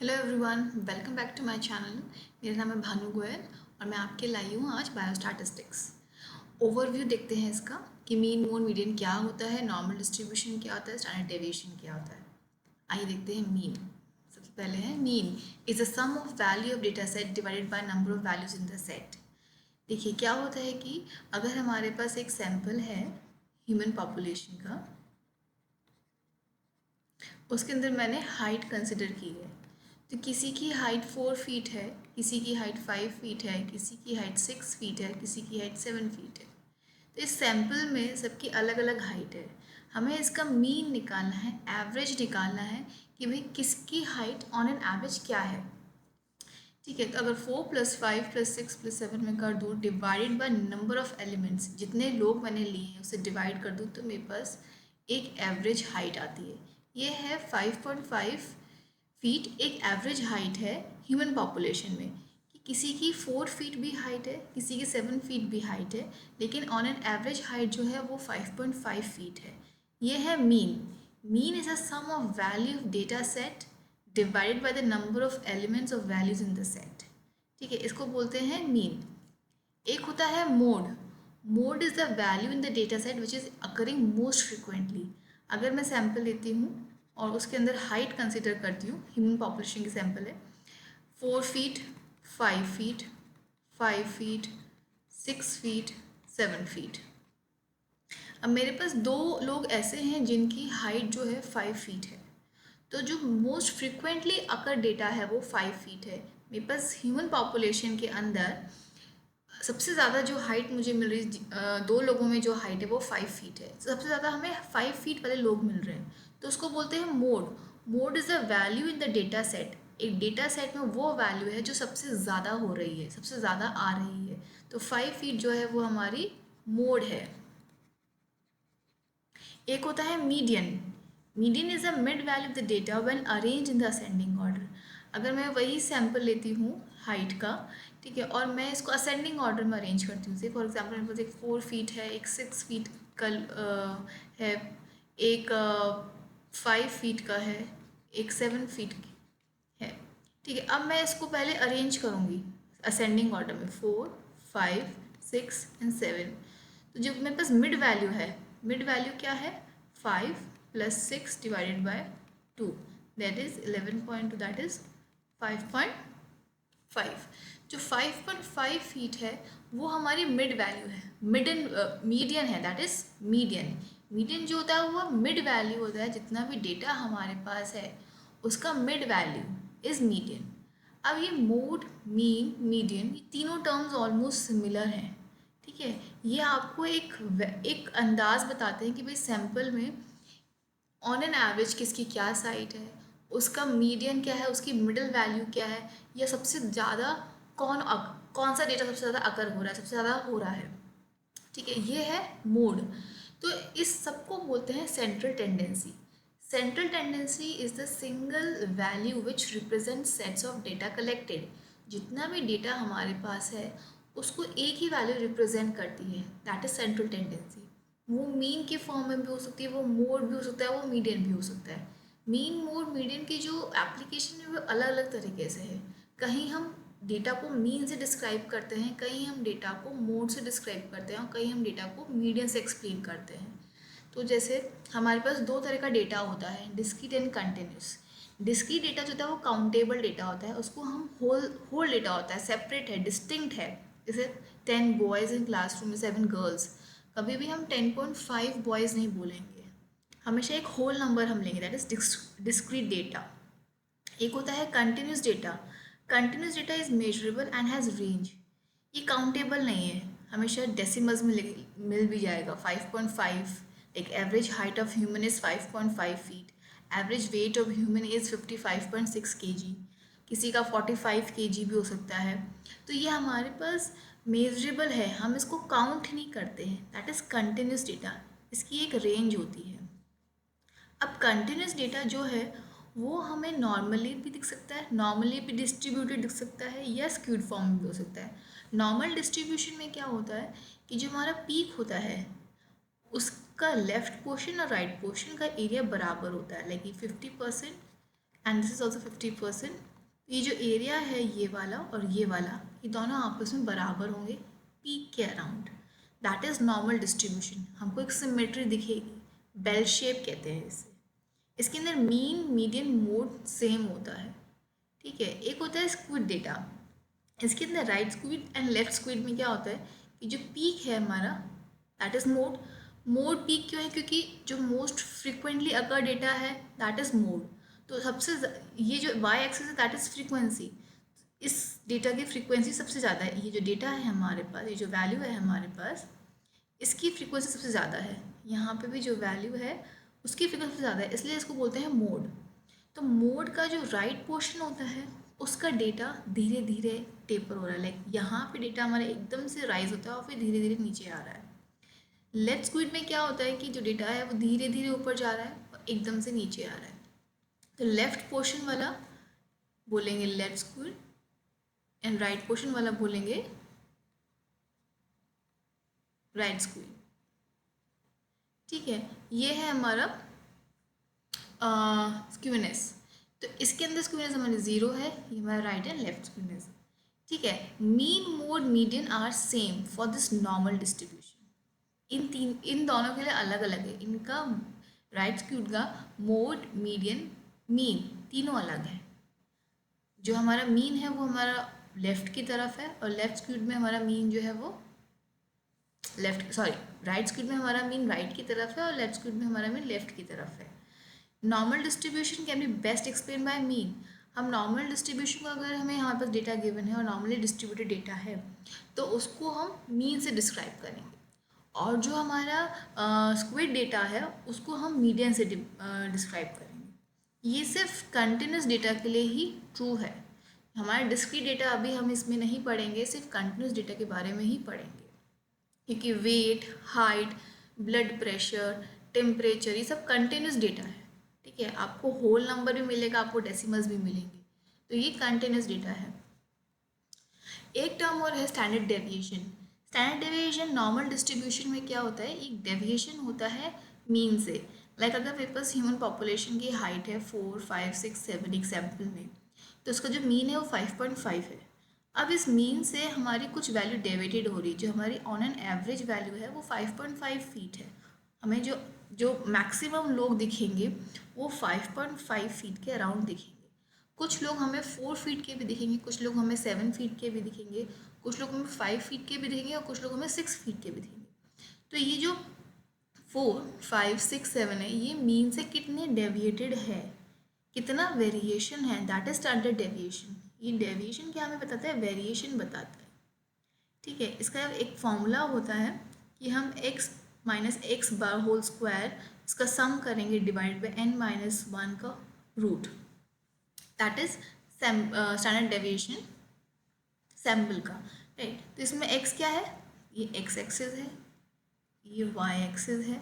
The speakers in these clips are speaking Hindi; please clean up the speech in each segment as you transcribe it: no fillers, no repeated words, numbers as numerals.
Hello everyone, welcome back to my channel. मेरा नाम है भानु गोयल और मैं आपके लाई हूँ आज बायोस्टैटिस्टिक्स। ओवरव्यू देखते हैं इसका कि मीन मोड मीडियन क्या होता है, नॉर्मल डिस्ट्रीब्यूशन क्या होता है, स्टैंडर्ड डेविएशन क्या होता है। आइए देखते हैं मीन। सबसे पहले है mean is the sum of value of data set divided by number of values in the set. देखिए क्या होता है कि अगर हमारे पास एक सैम्पल है ह्यूमन पॉपुलेशन का, उसके अंदर मैंने हाइट कंसिडर की है। तो किसी की हाइट 4 फीट है, किसी की हाइट 5 फीट है, किसी की हाइट 6 फीट है, किसी की हाइट 7 फीट है। तो इस सैम्पल में सबकी अलग अलग हाइट है। हमें इसका मीन निकालना है, एवरेज निकालना है कि भाई किसकी हाइट ऑन एन एवरेज क्या है। ठीक है, तो अगर 4 + 5 + 6 + 7 में कर दूँ divided by number of elements, जितने लोग मैंने लिए हैं उसे डिवाइड कर दूँ तो मेरे पास एक एवरेज हाइट आती है। ये है 5.5 फीट। एक एवरेज हाइट है ह्यूमन पॉपुलेशन में कि किसी की 4 फीट भी हाइट है, किसी की 7 फीट भी हाइट है, लेकिन ऑन एन एवरेज हाइट जो है वो 5.5 फीट है। ये है mean. Mean is a sum of value of data set divided by the number of elements of values in the set. ठीक है, इसको बोलते हैं मीन। एक होता है mode. Mode is the value in the data set which is occurring most frequently. अगर मैं सैम्पल लेती हूँ और उसके अंदर हाइट कंसिडर करती हूँ, ह्यूमन पॉपुलेशन की सैम्पल है 4 feet, 5 feet, 5 feet, 6 feet, 7 feet. अब मेरे पास दो लोग ऐसे हैं जिनकी हाइट जो है 5 फीट है। तो जो मोस्ट फ्रिक्वेंटली अकर डेटा है वो 5 फीट है। मेरे पास ह्यूमन पॉपुलेशन के अंदर सबसे ज़्यादा जो हाइट मुझे मिल रही दो लोगों में जो हाइट है वो 5 फीट है। सबसे ज़्यादा हमें 5 फीट वाले लोग मिल रहे हैं, तो उसको बोलते हैं mode. Mode is the value in the data set. एक डेटा सेट में वो वैल्यू है जो सबसे ज़्यादा हो रही है, सबसे ज़्यादा आ रही है। तो 5 फीट जो है वो हमारी मोड है। एक होता है median. Median is a mid value of the data when arrange in the ascending order. अगर मैं वही सैम्पल लेती हूँ हाइट का, ठीक है, और मैं इसको असेंडिंग ऑर्डर में अरेंज करती हूँ। फॉर एग्जाम्पल मेरे पास एक 4 फीट है, एक 6 फीट का है, एक 5 फीट का है, एक 7 फीट है। ठीक है, अब मैं इसको पहले अरेंज करूँगी असेंडिंग ऑर्डर में 4, 5, 6 एंड 7। तो जो मेरे पास मिड वैल्यू है, मिड वैल्यू क्या है 5 + 6 divided by 2, that is 11.2, that is 5.5। जो 5.5 फीट है वो हमारी मिड वैल्यू है, मीडियन है, दैट इज मीडियन। मीडियन जो होता है वो मिड वैल्यू होता है, जितना भी डेटा हमारे पास है उसका मिड वैल्यू इज मीडियन। अब ये मोड, मीन, मीडियन, ये तीनों टर्म्स ऑलमोस्ट सिमिलर हैं। ठीक है, ये आपको एक अंदाज़ बताते हैं कि भाई सैम्पल में ऑन एन एवरेज किसकी क्या साइट है, उसका मीडियन क्या है, उसकी मिडिल वैल्यू क्या है, या सबसे ज़्यादा कौन सा डेटा सबसे ज़्यादा अकर हो रहा है, सबसे ज़्यादा हो रहा है। ठीक है, ये है मोड। तो इस सबको बोलते हैं central tendency. Central tendency is the single value which represent sets of data collected. जितना भी डेटा हमारे पास है उसको एक ही वैल्यू रिप्रेजेंट करती है, दैट इज सेंट्रल टेंडेंसी। वो मीन के फॉर्म में भी हो सकती है, वो मोड भी हो सकता है, वो मीडियन भी हो सकता है। मीन, मोड, मीडियन की जो एप्लीकेशन है वो अलग अलग तरीके से है। कहीं हम डेटा को मीन से डिस्क्राइब करते हैं, कहीं हम डेटा को मोड से डिस्क्राइब करते हैं, और कहीं हम डेटा को मीडियन से एक्सप्लेन करते हैं। तो जैसे हमारे पास दो तरह का डेटा होता है, discrete and continuous. Discrete data जो होता है वो काउंटेबल डेटा होता है, उसको हम होल होल डेटा होता है, सेपरेट है, डिस्टिंक्ट है। जैसे 10 बॉयज़ इन क्लासरूम में 7 गर्ल्स, कभी भी हम 10.5 बॉयज़ नहीं बोलेंगे, हमेशा एक होल नंबर हम लेंगे, दैट इज डिस्क्रीट डेटा। एक होता है continuous data. Continuous data is measurable and has range. ये काउंटेबल नहीं है, हमेशा डेसिमल्स में मिल भी जाएगा। 5.5, एक average height of human is 5.5 feet, average weight of human is 55.6 kg, किसी का 45 kg भी हो सकता है। तो ये हमारे पास मेजरेबल है, हम इसको काउंट नहीं करते हैं, दैट इज़ कंटिन्यूस डेटा। इसकी एक रेंज होती है। अब कंटिन्यूस डेटा जो है वो हमें नॉर्मली भी दिख सकता है, नॉर्मली भी डिस्ट्रीब्यूटेड दिख सकता है, या स्क्यूड फॉर्म में भी हो सकता है। नॉर्मल डिस्ट्रीब्यूशन में क्या होता है कि जो हमारा पीक होता है उसका लेफ्ट पोर्शन और राइट पोर्शन का एरिया बराबर होता है, like 50% and this is also 50%। ये जो एरिया है ये वाला और ये वाला, ये दोनों आपस में बराबर होंगे पीक के around. That is normal distribution. हमको एक सिमेट्री दिखेगी, बेल शेप कहते हैं इसे। इसके अंदर मीन, मीडियन, मोड सेम होता है, ठीक है। एक होता है स्क्विड डेटा। इसके अंदर right squid and left squid में क्या होता है कि जो पीक है हमारा that is mode. Mode peak क्यों है? क्योंकि जो मोस्ट फ्रिक्वेंटली अकर डेटा है दैट इज़ मोड। तो सबसे ये जो वाई एक्सिस है दैट इज़ फ्रीक्वेंसी। इस डेटा की फ्रीक्वेंसी सबसे ज़्यादा है। ये जो डेटा है हमारे पास, ये जो वैल्यू है हमारे पास, इसकी फ्रीक्वेंसी सबसे ज़्यादा है। यहाँ पे भी जो वैल्यू है उसकी फ्रीक्वेंसी सबसे ज़्यादा है, इसलिए इसको बोलते हैं मोड। तो मोड का जो राइट पोर्शन होता है उसका डेटा धीरे धीरे टेपर हो रहा है। लाइक यहाँ पे डेटा हमारा एकदम से राइज होता है और फिर धीरे धीरे नीचे आ रहा है। लेफ्ट स्क्विड में क्या होता है कि जो डेटा है वो धीरे धीरे ऊपर जा रहा है और एकदम से नीचे आ रहा है। तो लेफ्ट पोर्शन वाला बोलेंगे left squid and right portion वाला बोलेंगे राइट स्क्विड, ठीक है। ये है हमारा स्क्यूनेस। तो इसके अंदर स्क्यूनेस हमारी 0 है, ये हमारा राइट एंड लेफ्ट स्क्यूनेस, ठीक है। Mean, mode, median are same for this normal distribution. इन दोनों के लिए अलग अलग है। इनका राइट स्क्यूड का मोड, मीडियन, मीन तीनों अलग है। जो हमारा मीन है वो हमारा लेफ्ट की तरफ है और लेफ्ट स्क्यूड में हमारा मीन जो है वो राइट स्क्यूड में हमारा मीन राइट की तरफ है और लेफ्ट स्क्यूड में हमारा मीन लेफ्ट की तरफ है। Normal distribution can be best explain by mean. हम नॉर्मल डिस्ट्रीब्यूशन को अगर हमें हमारे पास डेटा गिवन है और नॉर्मली डिस्ट्रीब्यूटेड डेटा है तो उसको हम मीन से डिस्क्राइब करेंगे, और जो हमारा स्क्विड डेटा है उसको हम मीडियन से डिस्क्राइब करेंगे। ये सिर्फ कंटिन्यूस डेटा के लिए ही ट्रू है। हमारा डिस्क्रीट डेटा अभी हम इसमें नहीं पढ़ेंगे, सिर्फ कंटिन्यूस डेटा के बारे में ही पढ़ेंगे, क्योंकि weight, height, blood pressure, temperature ये सब कंटिन्यूस डेटा है, ठीक है। आपको होल नंबर भी मिलेगा, आपको डेसिमल्स भी मिलेंगे, तो ये कंटिन्यूस डेटा है। एक टर्म और है standard deviation. Standard deviation normal distribution में क्या होता है, एक डेविएशन होता है मीन से। लाइक अगर मेरे पास ह्यूमन पॉपुलेशन की हाइट है 4, 5, 6, 7 एग्जाम्पल में, तो उसका जो मीन है वो 5.5 है। अब इस मीन से हमारी कुछ वैल्यू डेविएटेड हो रही है, जो हमारी ऑन एन एवरेज वैल्यू है वो 5.5 फीट है। हमें जो जो मैक्सिमम लोग दिखेंगे वो 5.5 फीट के अराउंड दिखेंगे। कुछ लोग हमें 4 फीट के भी दिखेंगे, कुछ लोग हमें 7 फीट के भी दिखेंगे, कुछ लोग हमें 5 फीट के भी दिखेंगे और कुछ लोग हमें 6 फीट के भी दिखेंगे। तो ये जो 4, 5, 6, 7 है ये मीन से कितने डेविएटेड है, कितना वेरिएशन है, दैट इज स्टैंडर्ड डेविएशन। ये डेविएशन क्या हमें बताता है, वेरिएशन बताता है, ठीक है। इसका एक फॉर्मूला होता है कि हम x minus x bar whole square इसका सम करेंगे डिवाइड बाई n-1 का root, that is standard deviation sample का, राइट। तो इसमें x क्या है, ये x एक्सिस है, ये y एक्सिस है,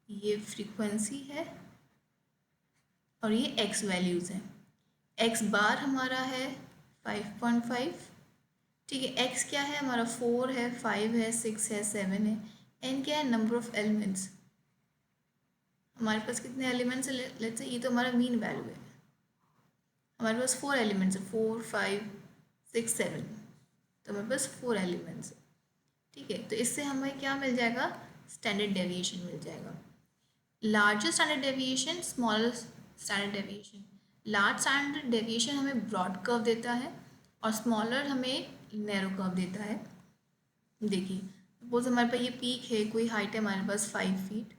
ये फ्रीक्वेंसी है और ये x वैल्यूज़ हैं। x बार हमारा है 5.5, ठीक है। x क्या है हमारा 4 है, 5 है, 6 है, 7 है। n क्या है, नंबर ऑफ एलिमेंट्स। हमारे पास कितने एलिमेंट्स है, लेट्स से ये तो हमारा मीन वैल्यू है। हमारे पास 4 एलिमेंट्स है, 4, 5, 6, 7, तो हमारे पास 4 एलिमेंट्स है, ठीक है। तो इससे हमें क्या मिल जाएगा, स्टैंडर्ड डेविएशन मिल जाएगा। Larger standard deviation, smaller standard deviation. Large standard deviation हमें ब्रॉड कर्व देता है और स्मॉलर हमें नैरो कर्व देता है। देखिए सपोज हमारे पास ये पीक है, कोई हाइट है हमारे पास 5 फीट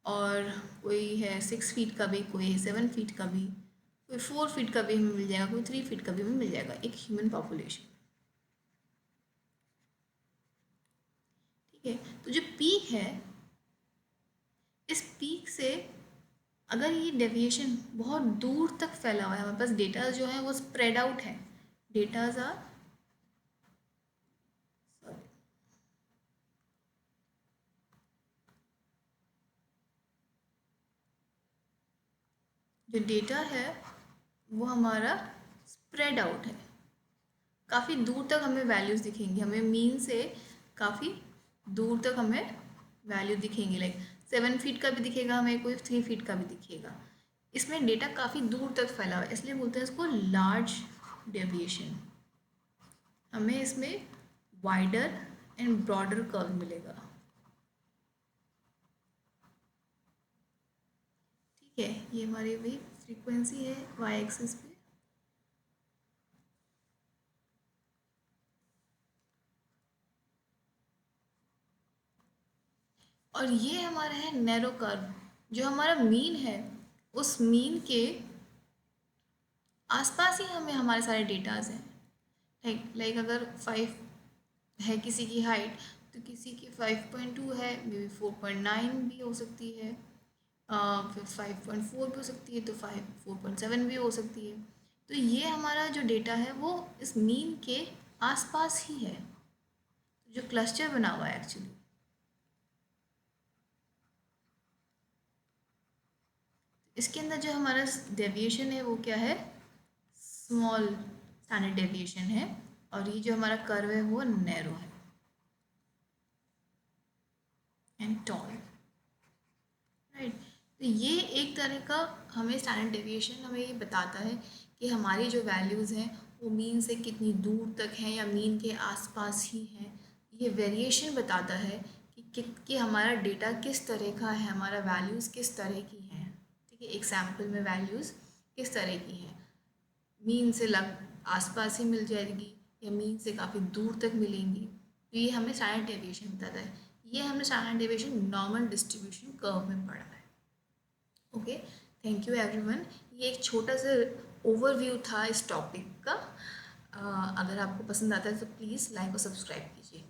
और कोई है 6 फीट का भी, कोई है 7 फीट का भी, कोई 4 फीट का भी हमें मिल जाएगा, कोई 3 फीट का भी हमें मिल जाएगा एक ह्यूमन पॉपुलेशन, ठीक है। तो जो पीक है, इस पीक से अगर ये डेविएशन बहुत दूर तक फैला हुआ है, हमारे पास डेटा जो है वो स्प्रेड आउट है, डेटाज आर जो डेटा है वो हमारा स्प्रेड आउट है, काफ़ी दूर तक हमें वैल्यूज़ दिखेंगी। हमें मीन से काफ़ी दूर तक हमें वैल्यू दिखेंगी, लाइक 7 फीट का भी दिखेगा हमें, कोई 3 फीट का भी दिखेगा। इसमें डेटा काफ़ी दूर तक फैला हुआ है, इसलिए बोलते हैं इसको लार्ज डेविएशन। हमें इसमें वाइडर एंड ब्रॉडर कर्व मिलेगा। ठीक है, ये हमारी वेव फ्रीक्वेंसी है वाई एक्सिस पे। और ये हमारा है नैरो कर्व। जो हमारा मीन है उस मीन के आसपास ही हमें हमारे सारे डेटाज हैं। लाइक अगर 5 है किसी की हाइट, तो किसी की 5.2 है, मे बी 4.9 भी हो सकती है, फिर 5.4 भी हो सकती है, तो 4.7 भी हो सकती है। तो ये हमारा जो डेटा है वो इस मीन के आसपास ही है, जो क्लस्टर बना हुआ है एक्चुअली। इसके अंदर जो हमारा डेविएशन है वो क्या है, स्मॉल स्टैंडर्ड डेविएशन है, और ये जो हमारा कर्व है वो नैरो है एंड टॉल, राइट। तो ये एक तरह का हमें स्टैंडर्ड डेविएशन हमें ये बताता है कि हमारी जो वैल्यूज़ हैं वो मीन से कितनी दूर तक हैं या मीन के आसपास ही हैं। ये वेरिएशन बताता है कि हमारा डेटा किस तरह का है, हमारा वैल्यूज़ किस तरह की हैं। ठीक है, एग्जाम्पल में वैल्यूज़ किस तरह की हैं, मीन से आसपास ही मिल जाएगी या मीन से काफ़ी दूर तक मिलेंगी। तो ये हमें स्टैंडर्ड डेविएशन बताता है। ये हमने standard deviation normal distribution curve में पढ़ा है। Okay, thank you everyone. ये एक छोटा सा ओवरव्यू था इस टॉपिक का। अगर आपको पसंद आता है तो प्लीज़ लाइक और सब्सक्राइब कीजिए।